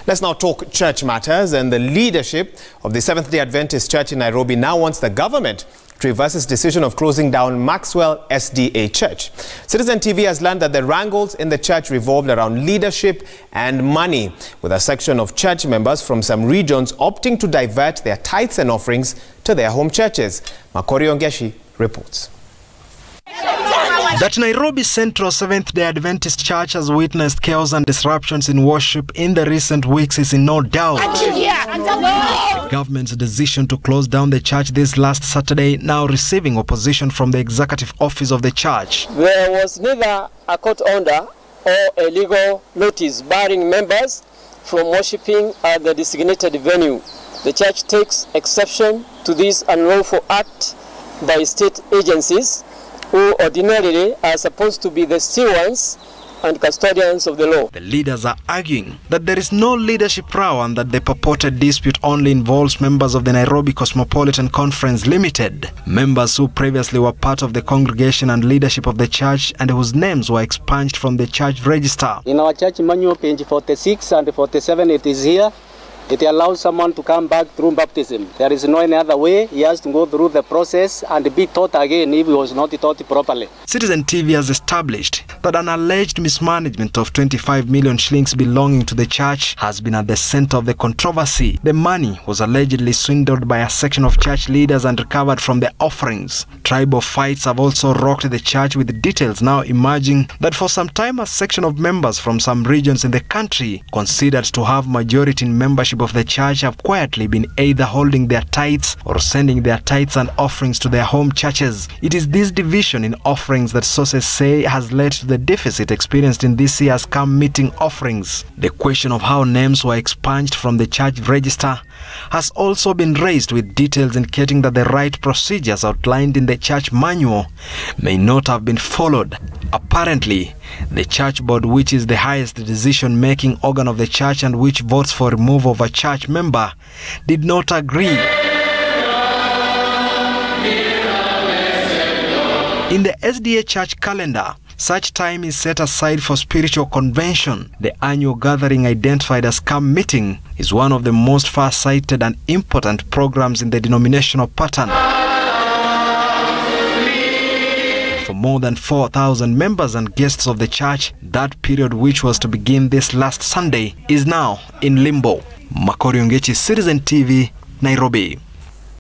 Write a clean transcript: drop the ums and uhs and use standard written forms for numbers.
Let's now talk church matters, and the leadership of the Seventh-day Adventist Church in Nairobi now wants the government to reverse its decision of closing down Maxwell SDA Church. Citizen TV has learned that the wrangles in the church revolved around leadership and money, with a section of church members from some regions opting to divert their tithes and offerings to their home churches. Makori Ongeshi reports. That Nairobi Central Seventh-day Adventist Church has witnessed chaos and disruptions in worship in the recent weeks is in no doubt. The government's decision to close down the church this last Saturday now receiving opposition from the executive office of the church. There was neither a court order or a legal notice barring members from worshipping at the designated venue. The church takes exception to this unlawful act by state agencies who ordinarily are supposed to be the stewards and custodians of the law. The leaders are arguing that there is no leadership row and that the purported dispute only involves members of the Nairobi Cosmopolitan Conference Limited, members who previously were part of the congregation and leadership of the church and whose names were expunged from the church register. In our church manual, page 46 and 47, it is here. It allows someone to come back through baptism. There is no any other way. He has to go through the process and be taught again if he was not taught properly. Citizen TV has established that an alleged mismanagement of 25 million shillings belonging to the church has been at the center of the controversy. The money was allegedly swindled by a section of church leaders and recovered from the offerings. Tribal fights have also rocked the church, with details now emerging that for some time a section of members from some regions in the country considered to have majority in membership of the church have quietly been either holding their tithes or sending their tithes and offerings to their home churches. It is this division in offerings that sources say has led to the deficit experienced in this year's camp meeting offerings. The question of how names were expunged from the church register has also been raised, with details indicating that the right procedures outlined in the church manual may not have been followed. Apparently, the church board, which is the highest decision-making organ of the church and which votes for removal of a church member, did not agree. In the SDA church calendar, such time is set aside for spiritual convention. The annual gathering, identified as camp meeting, is one of the most far-sighted and important programs in the denominational pattern. For more than 4,000 members and guests of the church, that period, which was to begin this last Sunday, is now in limbo. Makori Ongeshi, Citizen TV, Nairobi.